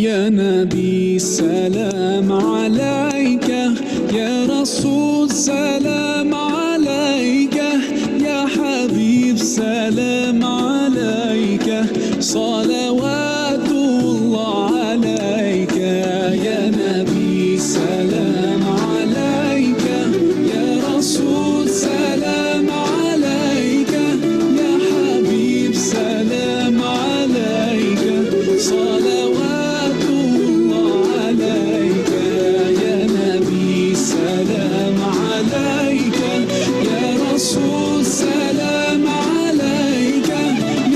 يا نبي سلام عليك، يا رسول سلام عليك، يا حبيب سلام عليك، صلوات الله عليك. يا نبي سلام عليك، يا رسول سلام عليك، يا حبيب سلام عليك، صلوات الله عليك. يا نبي سلام عليك، يا رسول سلام عليك،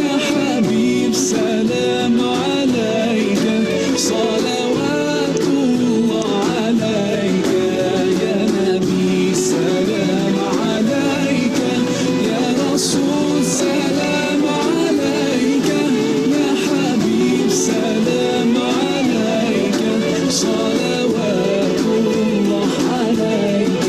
يا حبيب سلام عليك، صلوات الله عليك. يا نبي سلام عليك، يا رسول سلام عليك، يا حبيب سلام عليك، صلوات الله عليك.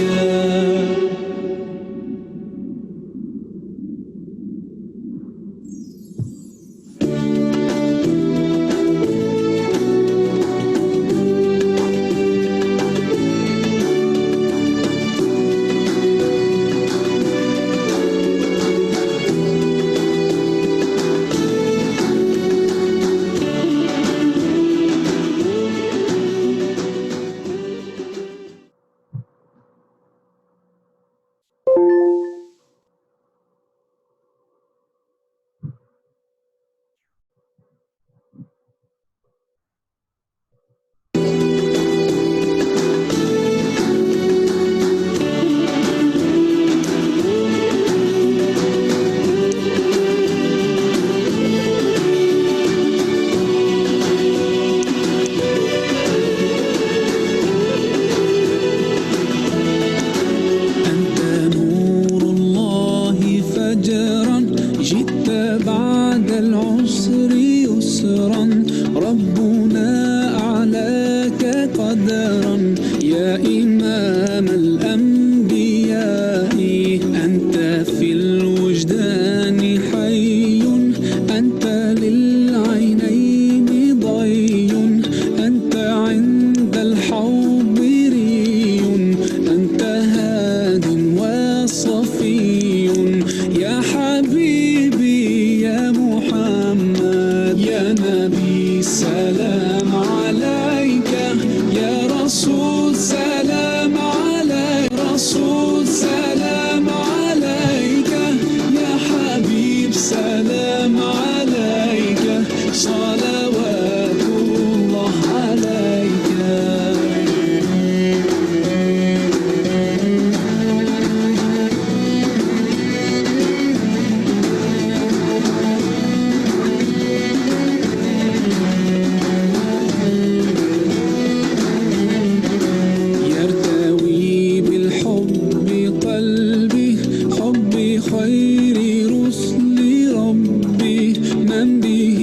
أنت نور الله فجرا، جئت بعد العسر يسرا، ربنا أعلاك قدرا، يا إمام الأنبياء. أنت في الوجدان حي، أنت للعينين ضي، أنت عند الحوض ري، أنت هاد وصفي، يا حبيبي يا محمد. يا نبي سلام عليك، يا رسول سلام عليك، رسول سلام عليك، يا حبيب سلام عليك، صلوات الله عليك. يرتوي بالحب قلبي، حبي خير رسل ربي، من به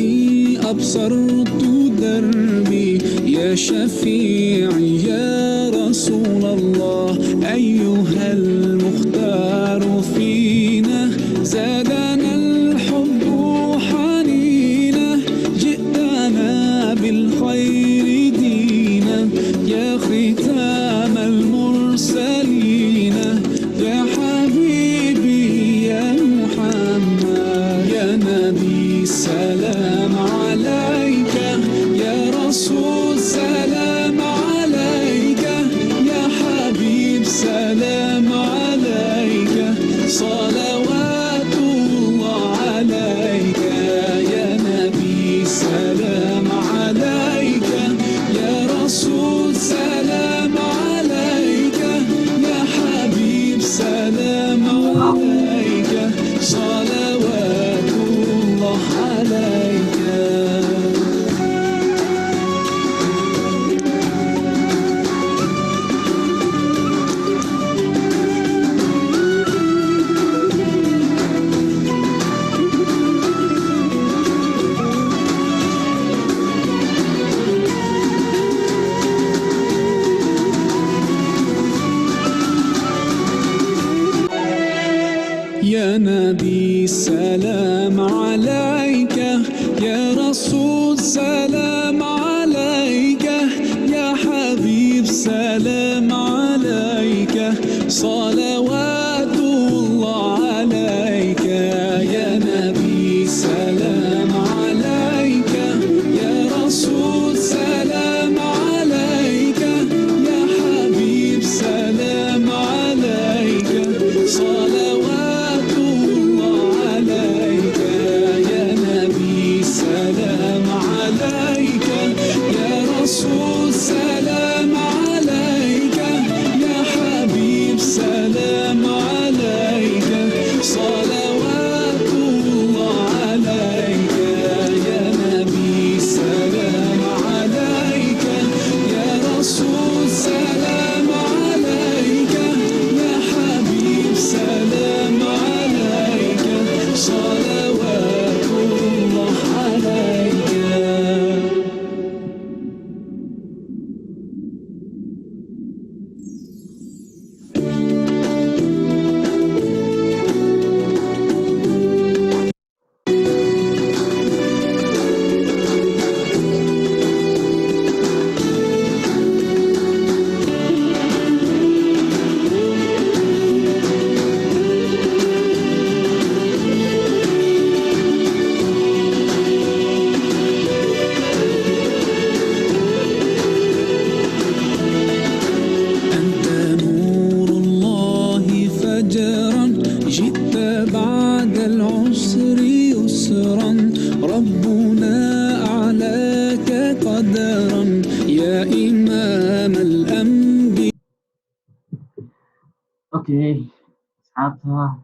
أبصرت دربي، يا شفيعي يا رسول الله. أيها المختار فينا، زادنا الحب حنينا، جئتنا بالخير دينا، يا ختام المرسلين، يا حبيبي يا محمد. يا نبي سلام عليك، يا رسول سلام عليك، يا حبيب سلام عليك، صلوات الله عليك. يا نبي سلام عليك، يا رسول سلام عليك، يا حبيب سلام عليك، صلوات الله عليك. قدرا يا إمام الأنبياء. اوكي اصحابها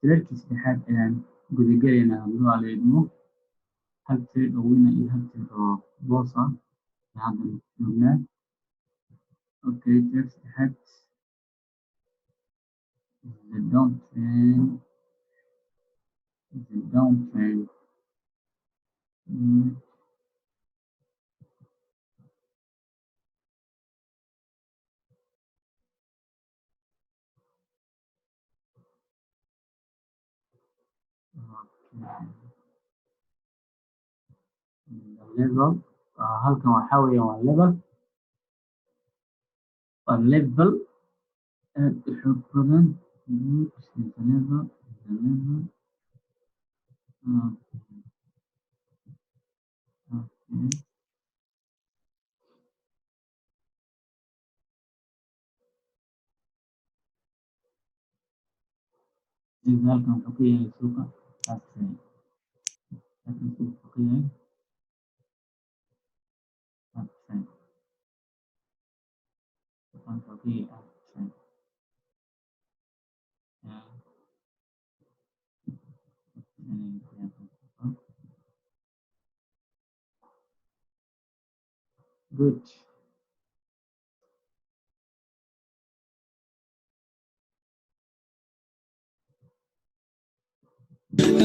تركي saddexaad ayaan gudagelaynaa hadduu Alla idmo hal trade oo wina iyo hal trade oo boos ah ayaan hadda joognaa. Okay, trade saddexaad the downtrend. level halkan waxaa weeyaan waa level aad u xoog badan. level okay. halkan wuxuu ka yahay suuqa halkan suuqa wuxuu ka yahay good.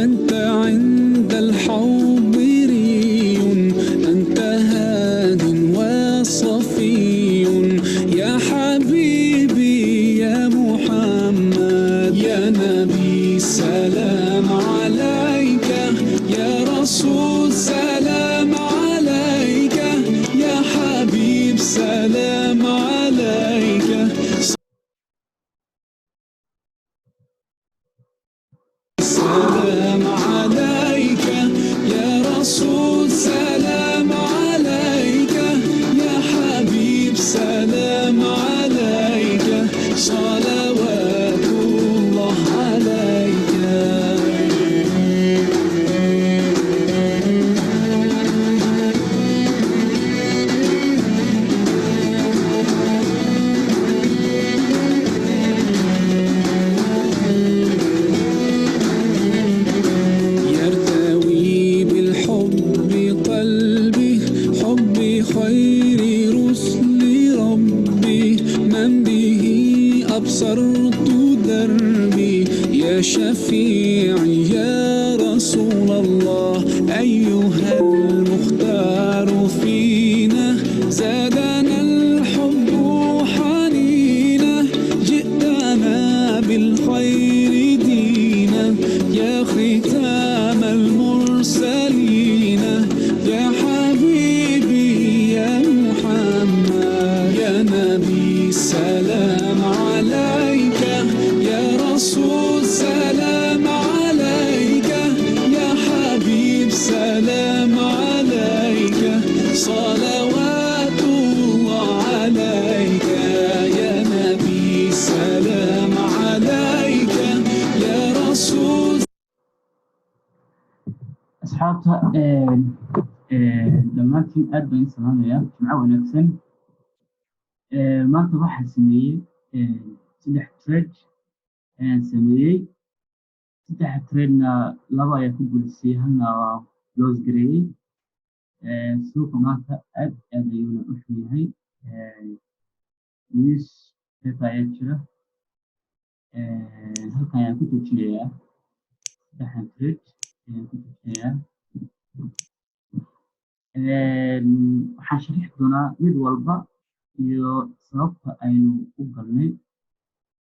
أنت عند الحوض ري أنت هاد وصفي يا حبيبي يا محمد يا نبي سلام عليك يا رسول سلام عليك يا حبيب سلام عليك. سلام عليك يا رسول سلام عليك يا حبيب سلام عليك صلوات الله عليك. خير رسل ربي من به أبصرت دربي يا شفيعي يا رسول الله أيها المختار فينا زادنا الحب حنينا جئتنا بالخير دينا يا ختام المرسلين يا حبيبي يا محمد يا نبي سلام عليك يا رسول سلام عليك يا حبيب سلام عليك صلوات الله عليك يا نبي سلام عليك يا رسول. أصحابها dhammaantiin aad baan salaamayaa jimco wanaagsan. maanta waxaan sameeyey 3 trade ayaan sameeyey. 3 tradena 2 ayaa ku guuleystay halna waa loos gareeyey. suuqa maanta aad ayuuna u xun yahay. news paper ayaa jira. halkan ayaan ku joojinayaa 3 trade ayaan ku joojinayaa. waxaan sharixi doonaa mid walba iyo sababta aynu u galnay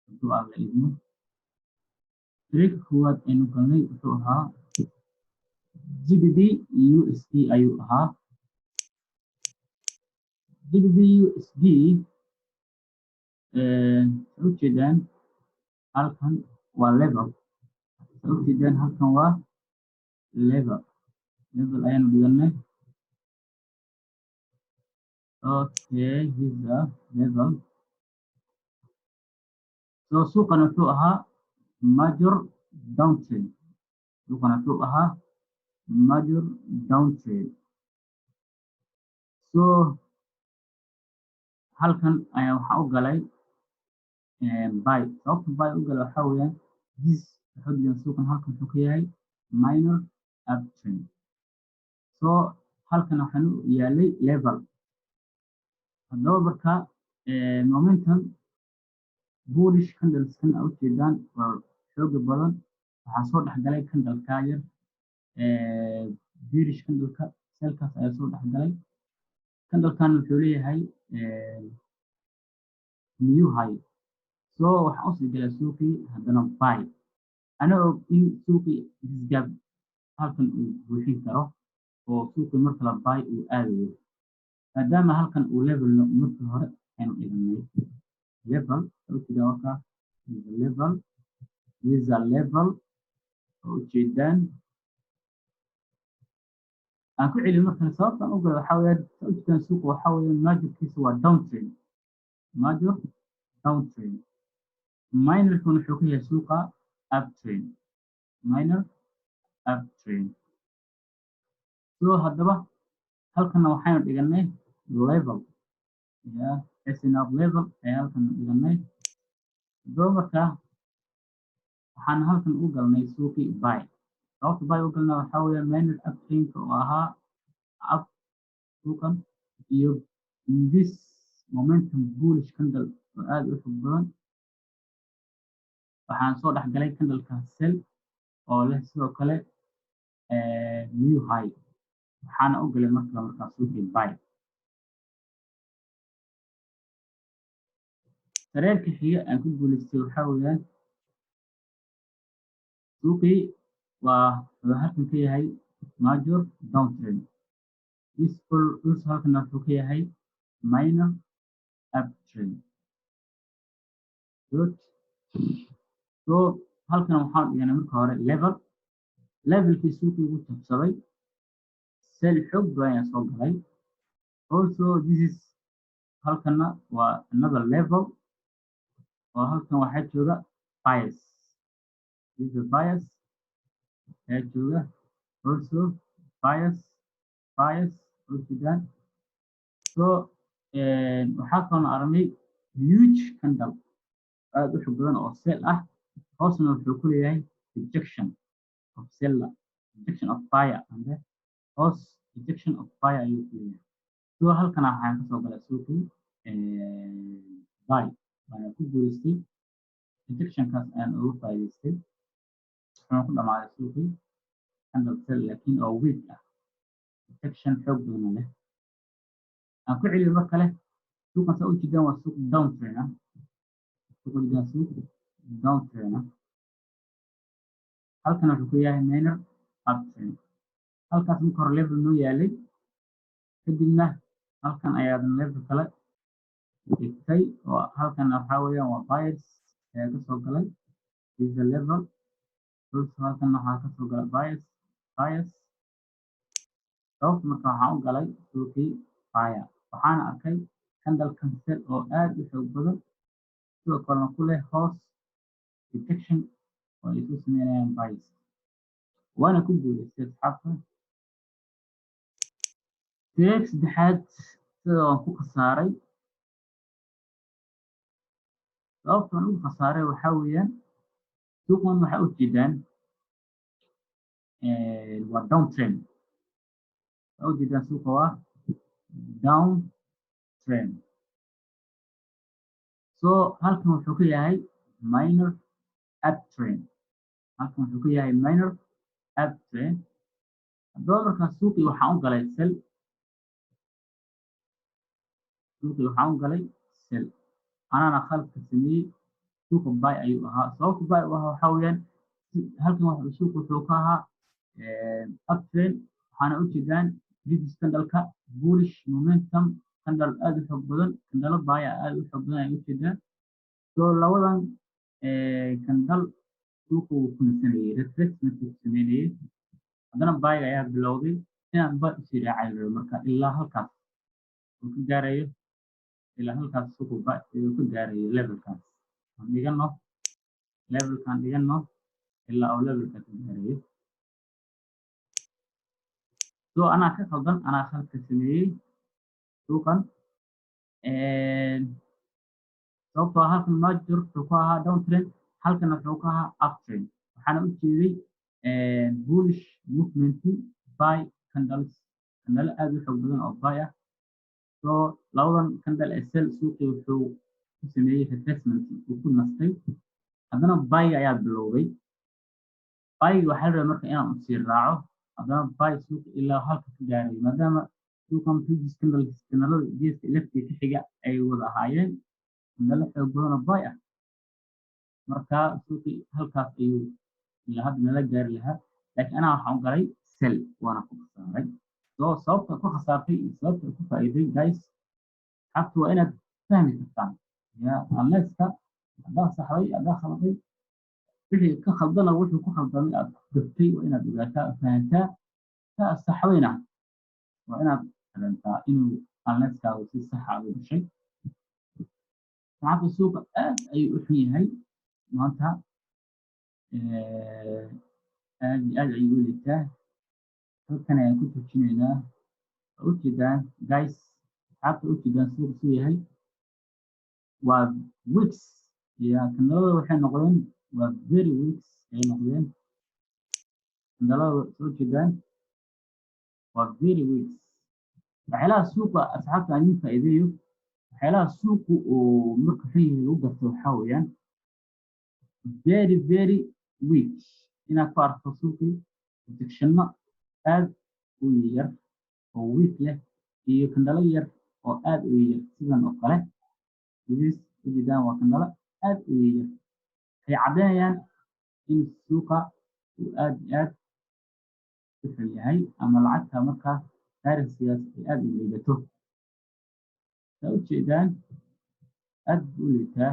hadduu Alla idmo. trade koowaad aynu galnay wuxuu ahaa GBP USD ayuu ahaa. GBP USD ujeedaan halkan waa level. ujeedaan halkan waa level ayaanu dhiganay. Okay, here's the level. So suuqan wuxuu ahaa major downtrend. suuqan wuxuu ahaa major downtrend. so halkan ayaa waxaa u galay buy. Sababta buy u galay waxaa weeyaan this wuxuu diidan suuqan halkan wuxuu ka yahay minor uptrend. So halkan waxaan u yaalay level. Haddaba marka momentum bullish candleskan aad u jeedaan waa xooga badan waxaa soo dhex galay candleka yar bearish candleka selkaas ayaa soo dhex galay. Candlekan wuxuu leeyahay new high. So waxaan usii galay suuqii haddana buy ana og in suuqii disgab halkan uu buuxin karo oo suuqii mar kale buy uu aadayo maadaama halkan uu level markii hore aynu dhiganay level is a level oo ujeedaan aan ku celi markan sababtan u galay waxaa weeyaan ujeedaan suuqa waxaa weeyaan majorkiisa waa downtrend minorkuna wuxuu ka yahay suuqa uptrend minor uptrend. So haddaba halkana waxaynu dhiganay level SNR level ayaa halkan dhiganay. Haddaba marka waxaan halkan u galnay suuqii buy. Sababta buy u galnay waxaa weeyaan minor uptrend oo ahaa up suuqan iyo this momentum bullish candle oo aad u fog badan waxaan soo dhex galay candleka sell oo leh sidoo kale new high waxaana u galay markaa suuqii buy. Tareerka xiga aan ku guuleystay waxaa weeyaan suuqii wuxuu halkan ka yahay major downtrend. Halkan wuxuu ka yahay minor uptrend. So halkan waxaan dhiganay marka hore levelkii suuqii ugu jabsaday sell xoog badan ayaa soo galay. Also this is halkana waa another level oo halkan waxaa jooga bias. This is bias ayaa jooga also bias ujeedaan. So waxaa kaloo aragnay huge candle aad u xoog badan oo sell ah hoosna wuxuu ku leeyahay rejection of seller rejection of buyer hoos rejection of buyer ayuu ku leeyahay. So halkana waxaan kasoo galay suuqii buy waana ku guuleystay rejectionkaas ayaan uga faa'iidaystay wuxuuna ku dhamaaday suuqii candle sell laakiin oo weak ah rejection xoog badan leh. aan ku celiyo mar kale suuqan saa u jeedaan waa suuq downtrend ah halkan wuxuu ku yahay minor uptrend. halkaas marka hore level noo yaalay kadibna halkan ayaadan level kale dhigtay oo halkan waxaa weeyaan waa buyers ayaa kasoo galay is the level halkan waxaa kasoo galay buyers. sababta marka waxaan u galay suuqii buyer waxaana arkay candlekan sell oo aad u xoog badan sidoo kalena ku leh hoos rejection oo ay ku sameynayaan buyers waana ku guuleystay asxaabta. Tareerka saddexaad sida waan ku khasaaray sababtan ugu khasaaray waxaa weeyaan suuqan waxaa u jeedaan waa downtrend waxaa u jeedaan suuqa waa downtrend. So halkan wuxuu ka yahay minor uptrend haddaba markaa suuqii waxaan u galay sell anaana khaladka sameeyey suuqa buy ayuu ahaa. sababta buy u ahaa waxaa weeyaan halkan suuqa wuxuu ka ahaa uptrend waxaana u jeedaan previous candleka bullish momentum candle aad u xoog badan candle buy aad u xoog badan ay u jeedaan. So labadan candle suuqa wuu ku nasanayay retracement uu sameynayay haddana buy ayaa bilowday inaan buy usii raacay marka ilaa halkaas uu ka gaarayo suuqa buy uu ka gaarayo levelkaas aan dhigano ilaa uu levelkaas ka gaarayo. So anaa ka khaldan anaa khaladka sameeyey suuqan sababtoo ah halkan major wuxuu ku ahaa downtrend, halkana wuxuu ku ahaa uptrend. waxaana u jeeday bullish movement buy candles, candle aad u xoog badan oo buy ah. so labadan candle ee sell suuqii wuxuu ku sameeyey retracement, uu ku nastay, haddana buy ayaa bilowday. buy waxaa la rabaa marka inaan u sii raaco, haddana buy suuqa ilaa halka ka gaaray, maadaama suuqan previous candlada geeska leftiga ka xiga ay wada ahaayeen candle xoog badan oo buy ah. marka suuqii halkaas ayuu ilaa hadda nala gaari lahaa, laakiin anaa waxaan u galay sell, waana ku khasaaray. so sababta ku khasaartay iyo sababta ku faa'iiday guys, xabta waa inaad fahmi kartaan ya analyska. haddaa saxday, haddaa khalday, wixii ka khaldana wuxuu ku khaldamay aad gaftay waa inaad ogaataa, fahantaa. ka saxdayna waa inaad fahantaa inuu analyskaagu si sax ah u gashay. maanta suuqa aad ayuu u xun yahay maanta, aad iyo aad ayuu u liitaa. halkan ayaan ku tuujinaynaa. waa ujeedaan guys, asxaabta ujeedaan suuqa suu yahay, waa weeks ya candlada waxay noqdeen waa very weeks ay noqdeen. candlada soo jeedaan waa very weeks. waxyaalaha suuqa asxaabta aan idin faa'iideeyo, waxyaalaha suuqu uu marka xun yahay lagu garto waxaa weeyaan very very weak. inaad ku aragto suuqii projectionno aad u yar oo weak leh, iyo candle yar oo aad u yar sidan oo kale. ujeedaan waa candle aad u yar, waxay caddeynayaan in suuqa uu aad iyo aad u xun yahay, ama lacagta markaa currency-gaas ay aad u liidato. saa ujeedaan aad buu u liitaa.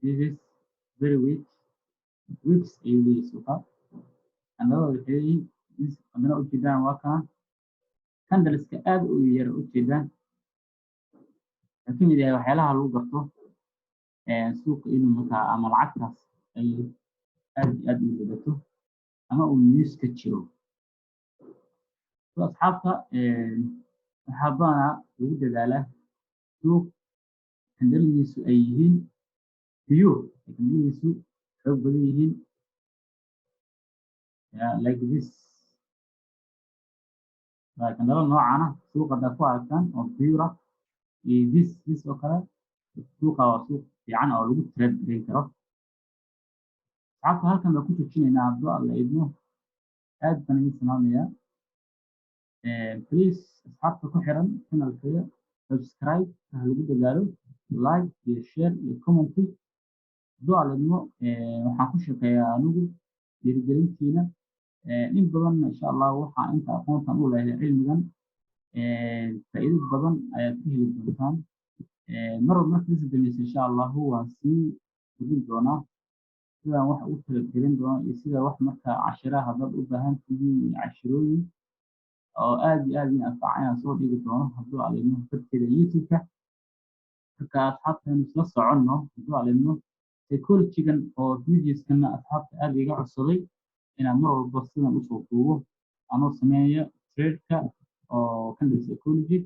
this is very weak. weeks ayuu leeyahay suuqa. candlada waxay leeyihiin haddana ujeedaan waa kan candleska aad u yar. ujeedaan waxaa ka mid yahay waxyaalaha lagu garto suuqa inuu markaa ama lacagtaas ay aad iyo aad u liidato, ama uu news ka jiro. so asxaabta waxaa badanaa lagu dadaalaa suuq candladiisu ay yihiin pure, candladiisu xoog badan yihiin like this. candle noocana suuqa haddaad ku aragtaan oo pure ah, iyo this oo kale, suuqa waa suuq fiican oo lagu trade gareyn karo. asxaabta halkan baan ku joojinaynaa, hadduu alla idmo. aad baan idin salaamayaa. please asxaabta ku xiran channelkaya subscribe ha lagu dadaalo, like iyo share iyo comment. hadduu alla idmo waxaan ku shaqeeyaa anigu dhiirigelintiina in badan insha allah. waxaa inta aqoontan u leeyahay cilmigan faa'iido badan ayaad ka heli doontaan. mar walba marka isa dambaysa insha allahu waan sii kordhin doonaa sidaan wax ugu talagelin doono, iyo sida wax marka cashiraha haddaad u baahan tihiin iyo cashirooyin oo aad iyo aad in anfaca inaan soo dhigi doono hadduu alla idmo dadkeeda youtube-ka. marka asxaabtaynu isla soconno hadduu alla idmo. psychology-gan oo videos-kana asxaabta aad iga codsaday inaan mar walba sidan usoo duubo anoo sameeyo trade-ka oo candle psychology.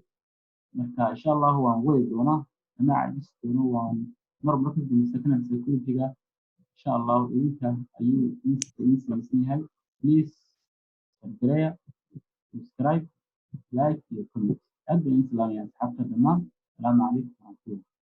marka insha allahu waan wadi doonaa, ama cajis doono, waan mar marka dambaysa candle psychology-ga insha allahu idinka ayuu idin samaysan yahay. please subscribe, like iyo comment. aad baan idin salaamayaa asxaabta dhammaan. asalaamu calaykum waraxmatullahi